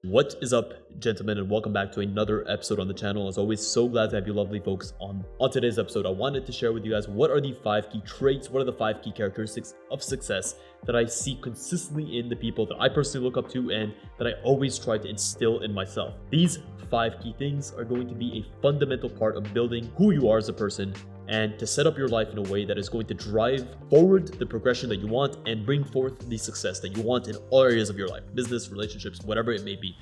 What is up, gentlemen, and welcome back to another episode on the channel. As always, so glad to have you lovely folks on today's episode. I wanted to share with you guys what are the 5 key traits, what are the 5 key characteristics of success that I see consistently in the people that I personally look up to and that I always try to instill in myself. These 5 key things are going to be a fundamental part of building who you are as a person and to set up your life in a way that is going to drive forward the progression that you want and bring forth the success that you want in all areas of your life, business, relationships, whatever it may be.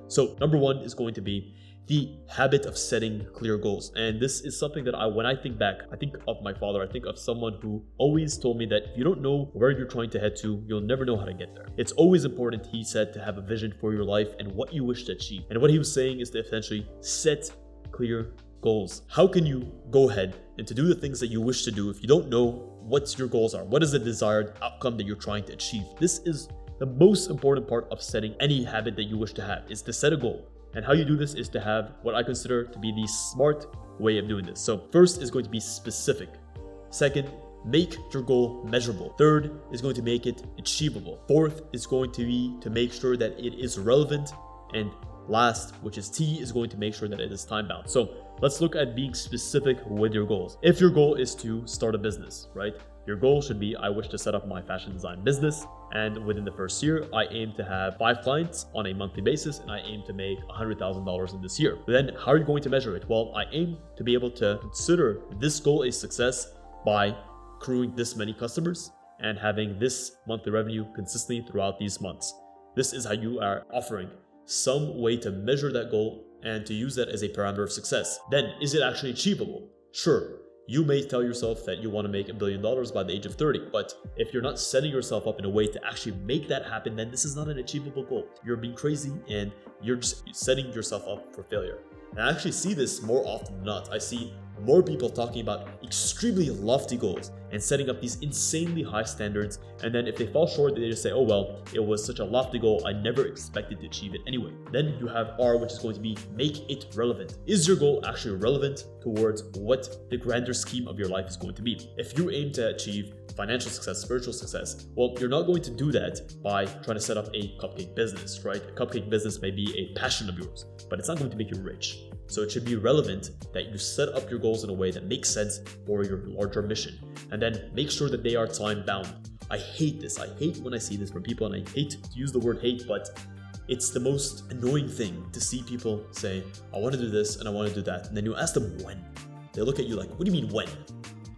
So number 1 is going to be the habit of setting clear goals. And this is something that when I think back, I think of my father. I think of someone who always told me that if you don't know where you're trying to head to, you'll never know how to get there. It's always important, he said, to have a vision for your life and what you wish to achieve. And what he was saying is to essentially set clear goals. How can you go ahead and to do the things that you wish to do if you don't know what your goals are? What is the desired outcome that you're trying to achieve? This is the most important part of setting any habit that you wish to have, is to set a goal. And how you do this is to have what I consider to be the smart way of doing this. So first is going to be specific. Second, make your goal measurable. Third is going to make it achievable. Fourth is going to be to make sure that it is relevant. And last, which is T, is going to make sure that it is time bound. So let's look at being specific with your goals. If your goal is to start a business, right? Your goal should be, I wish to set up my fashion design business, and within the first year, I aim to have 5 clients on a monthly basis, and I aim to make $100,000 in this year. But then how are you going to measure it? Well, I aim to be able to consider this goal a success by accruing this many customers and having this monthly revenue consistently throughout these months. This is how you are offering some way to measure that goal and to use that as a parameter of success. Then, is it actually achievable? Sure. You may tell yourself that you want to make $1 billion by the age of 30, but if you're not setting yourself up in a way to actually make that happen, then this is not an achievable goal. You're being crazy and you're just setting yourself up for failure. And I actually see this more often than not. I see more people talking about extremely lofty goals and setting up these insanely high standards. And then if they fall short, they just say, oh, well, it was such a lofty goal, I never expected to achieve it anyway. Then you have R, which is going to be make it relevant. Is your goal actually relevant towards what the grander scheme of your life is going to be? If you aim to achieve financial success, spiritual success, well, you're not going to do that by trying to set up a cupcake business, right? A cupcake business may be a passion of yours, but it's not going to make you rich. So it should be relevant that you set up your goals in a way that makes sense for your larger mission. And then make sure that they are time bound. I hate this. I hate when I see this from people, and I hate to use the word hate, but it's the most annoying thing to see people say, I want to do this and I want to do that. And then you ask them when. They look at you like, what do you mean when?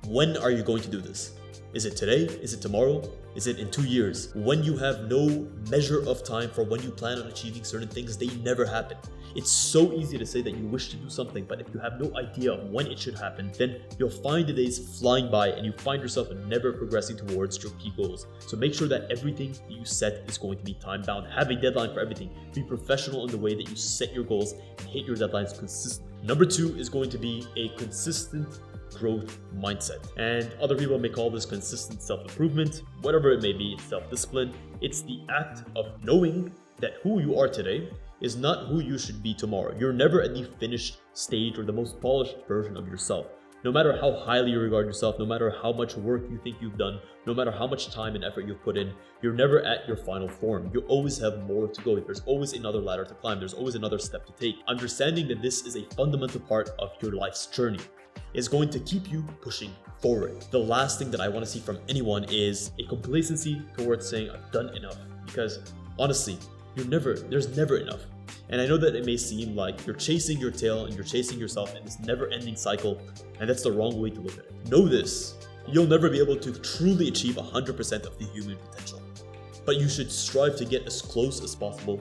When are you going to do this? Is it today? Is it tomorrow? Is it in 2 years? When you have no measure of time for when you plan on achieving certain things, they never happen. It's so easy to say that you wish to do something, but if you have no idea of when it should happen, then you'll find the days flying by and you find yourself never progressing towards your key goals. So make sure that everything that you set is going to be time bound. Have a deadline for everything. Be professional in the way that you set your goals and hit your deadlines consistently. Number 2 is going to be a consistent growth mindset. And other people may call this consistent self-improvement, whatever it may be, it's self-discipline. It's the act of knowing that who you are today is not who you should be tomorrow. You're never at the finished stage or the most polished version of yourself. No matter how highly you regard yourself, no matter how much work you think you've done, no matter how much time and effort you've put in, you're never at your final form. You always have more to go. There's always another ladder to climb. There's always another step to take. Understanding that this is a fundamental part of your life's journey is going to keep you pushing forward. The last thing that I want to see from anyone is a complacency towards saying, I've done enough. Because honestly, there's never enough. And I know that it may seem like you're chasing your tail and you're chasing yourself in this never-ending cycle, and that's the wrong way to look at it. Know this, you'll never be able to truly achieve 100% of the human potential, but you should strive to get as close as possible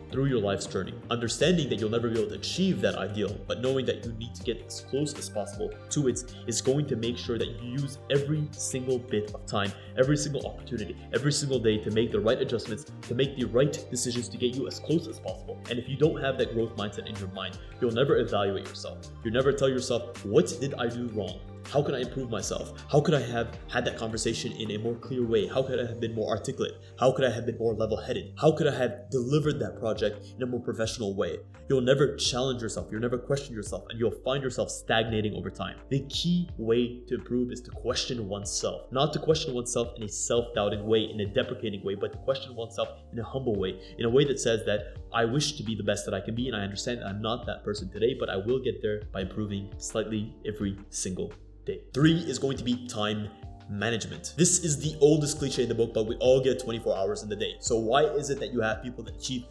through your life's journey. Understanding that you'll never be able to achieve that ideal, but knowing that you need to get as close as possible to it is going to make sure that you use every single bit of time, every single opportunity, every single day to make the right adjustments, to make the right decisions to get you as close as possible. And if you don't have that growth mindset in your mind, you'll never evaluate yourself. You'll never tell yourself, what did I do wrong? How can I improve myself? How could I have had that conversation in a more clear way? How could I have been more articulate? How could I have been more level-headed? How could I have delivered that project in a more professional way? You'll never challenge yourself, you'll never question yourself, and you'll find yourself stagnating over time. The key way to improve is to question oneself. Not to question oneself in a self-doubting way, in a deprecating way, but to question oneself in a humble way, in a way that says that I wish to be the best that I can be, and I understand that I'm not that person today, but I will get there by improving slightly every single day. 3 is going to be time management. This is the oldest cliche in the book, but we all get 24 hours in the day. So why is it that you have people that achieve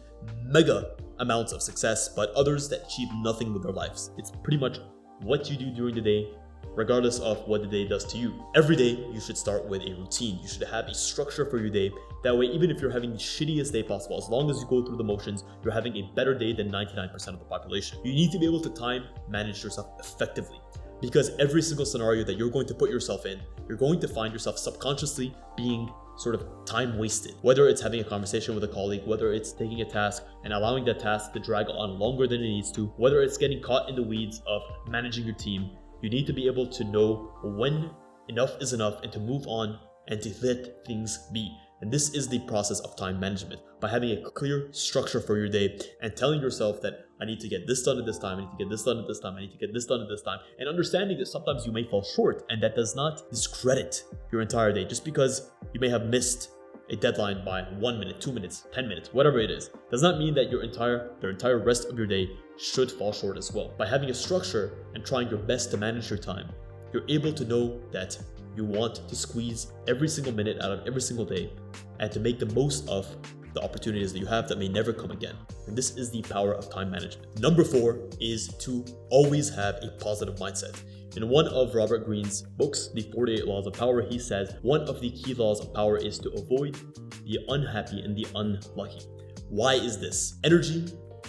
mega amounts of success, but others that achieve nothing with their lives? It's pretty much what you do during the day, regardless of what the day does to you. Every day, you should start with a routine. You should have a structure for your day. That way, even if you're having the shittiest day possible, as long as you go through the motions, you're having a better day than 99% of the population. You need to be able to time manage yourself effectively. Because every single scenario that you're going to put yourself in, you're going to find yourself subconsciously being sort of time wasted. Whether it's having a conversation with a colleague, whether it's taking a task and allowing that task to drag on longer than it needs to, whether it's getting caught in the weeds of managing your team, you need to be able to know when enough is enough and to move on and to let things be. And this is the process of time management, by having a clear structure for your day and telling yourself that I need to get this done at this time, I need to get this done at this time, I need to get this done at this time, and understanding that sometimes you may fall short, and that does not discredit your entire day. Just because you may have missed a deadline by 1 minute, 2 minutes, 10 minutes, whatever it is, does not mean that the entire rest of your day should fall short as well. By having a structure and trying your best to manage your time, you're able to know that you want to squeeze every single minute out of every single day and to make the most of the opportunities that you have that may never come again. And this is the power of time management. Number 4 is to always have a positive mindset. In one of Robert Greene's books, The 48 Laws of Power, he says one of the key laws of power is to avoid the unhappy and the unlucky. Why is this? Energy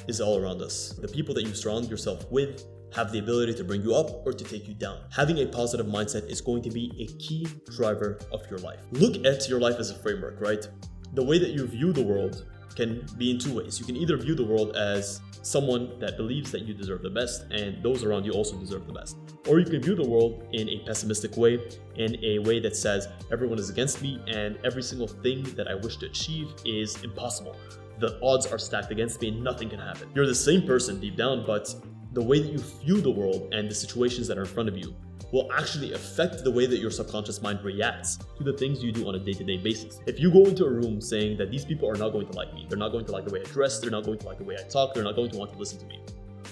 is all around us. The people that you surround yourself with have the ability to bring you up or to take you down. Having a positive mindset is going to be a key driver of your life. Look at your life as a framework, right? The way that you view the world can be in 2 ways. You can either view the world as someone that believes that you deserve the best and those around you also deserve the best. Or you can view the world in a pessimistic way, in a way that says everyone is against me and every single thing that I wish to achieve is impossible. The odds are stacked against me and nothing can happen. You're the same person deep down, but the way that you view the world and the situations that are in front of you will actually affect the way that your subconscious mind reacts to the things you do on a day-to-day basis. If you go into a room saying that these people are not going to like me, they're not going to like the way I dress, they're not going to like the way I talk, they're not going to want to listen to me,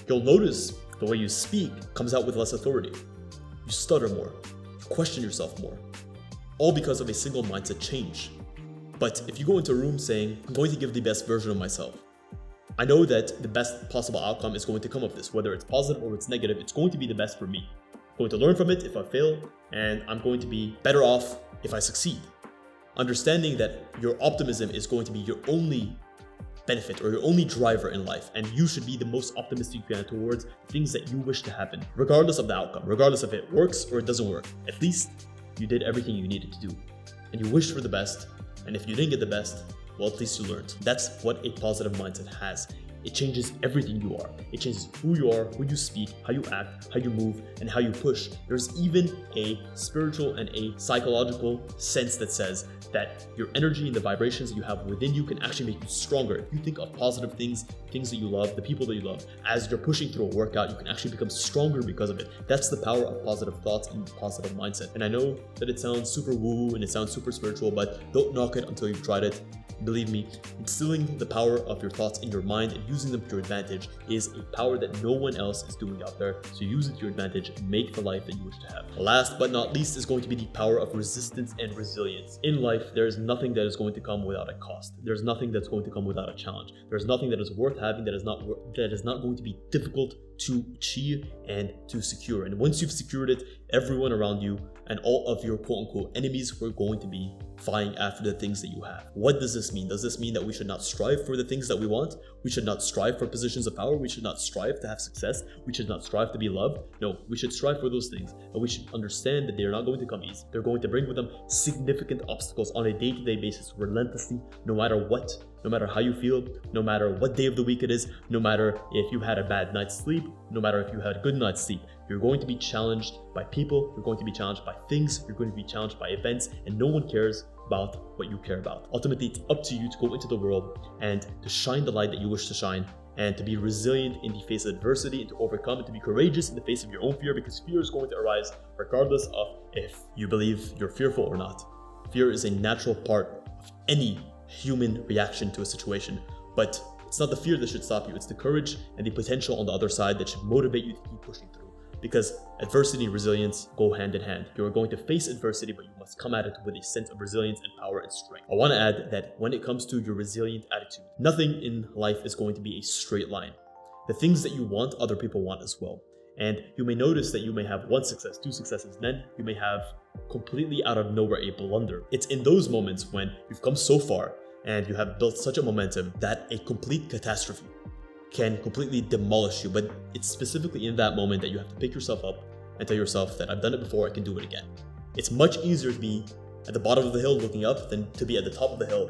you'll notice the way you speak comes out with less authority. You stutter more, you question yourself more, all because of a single mindset change. But if you go into a room saying, I'm going to give the best version of myself, I know that the best possible outcome is going to come of this, whether it's positive or it's negative, it's going to be the best for me. I'm going to learn from it if I fail, and I'm going to be better off if I succeed. Understanding that your optimism is going to be your only benefit or your only driver in life, and you should be the most optimistic you can towards things that you wish to happen, regardless of the outcome, regardless if it works or it doesn't work. At least you did everything you needed to do, and you wished for the best, and if you didn't get the best, well, at least you learned. That's what a positive mindset has. It changes everything you are. It changes who you are, who you speak, how you act, how you move, and how you push. There's even a spiritual and a psychological sense that says that your energy and the vibrations that you have within you can actually make you stronger. If you think of positive things, things that you love, the people that you love, as you're pushing through a workout, you can actually become stronger because of it. That's the power of positive thoughts and positive mindset. And I know that it sounds super woo and it sounds super spiritual, but don't knock it until you've tried it. Believe me, instilling the power of your thoughts in your mind and using them to your advantage is a power that no one else is doing out there. So use it to your advantage and make the life that you wish to have. Last but not least is going to be the power of resistance and resilience. In life, there is nothing that is going to come without a cost. There's nothing that's going to come without a challenge. There's nothing that is worth having that is not going to be difficult to achieve and to secure. And once you've secured it, everyone around you and all of your quote-unquote enemies were going to be vying after the things that you have. What does this mean? Does this mean that we should not strive for the things that we want? We should not strive for positions of power? We should not strive to have success? We should not strive to be loved? No, we should strive for those things, and we should understand that they are not going to come easy. They're going to bring with them significant obstacles on a day-to-day basis, relentlessly, no matter what No matter how you feel, no matter what day of the week it is, no matter if you had a bad night's sleep, no matter if you had a good night's sleep, you're going to be challenged by people, you're going to be challenged by things, you're going to be challenged by events, and no one cares about what you care about. Ultimately, it's up to you to go into the world and to shine the light that you wish to shine, and to be resilient in the face of adversity, and to overcome, and to be courageous in the face of your own fear, because fear is going to arise regardless of if you believe you're fearful or not. Fear is a natural part of any human reaction to a situation, but it's not the fear that should stop you, it's the courage and the potential on the other side that should motivate you to keep pushing through. Because adversity and resilience go hand in hand. You're going to face adversity, but you must come at it with a sense of resilience and power and strength. I want to add that when it comes to your resilient attitude, nothing in life is going to be a straight line. The things that you want, other people want as well. And you may notice that you may have one success, two successes, then you may have completely out of nowhere a blunder. It's in those moments when you've come so far and you have built such a momentum that a complete catastrophe can completely demolish you. But it's specifically in that moment that you have to pick yourself up and tell yourself that I've done it before, I can do it again. It's much easier to be at the bottom of the hill looking up than to be at the top of the hill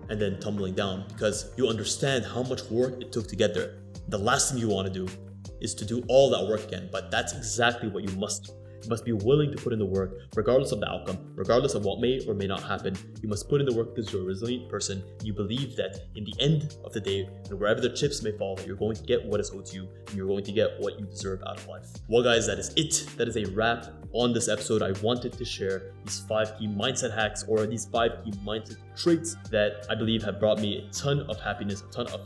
and then tumbling down, because you understand how much work it took to get there. The last thing you want to do is to do all that work again, but that's exactly what you must do. You must be willing to put in the work regardless of the outcome, regardless of what may or may not happen. You must put in the work because you're a resilient person. You believe that in the end of the day, and wherever the chips may fall, that you're going to get what is owed to you, and you're going to get what you deserve out of life. Well guys, that is it. That is a wrap on this episode. I wanted to share these 5 key mindset hacks, or these 5 key mindset traits that I believe have brought me a ton of happiness, a ton of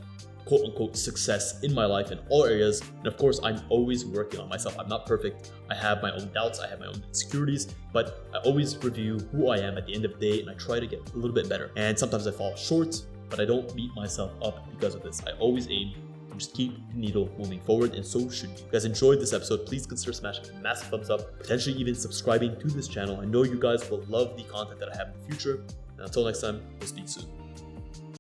quote-unquote success in my life in all areas. And of course, I'm always working on myself. I'm not perfect. I have my own doubts, I have my own insecurities, but I always review who I am at the end of the day, and I try to get a little bit better. And sometimes I fall short, but I don't beat myself up because of this. I always aim to just keep the needle moving forward, and so should you. If you guys enjoyed this episode, please consider smashing a massive thumbs up, potentially even subscribing to this channel. I know you guys will love the content that I have in the future. And until next time, we'll speak soon.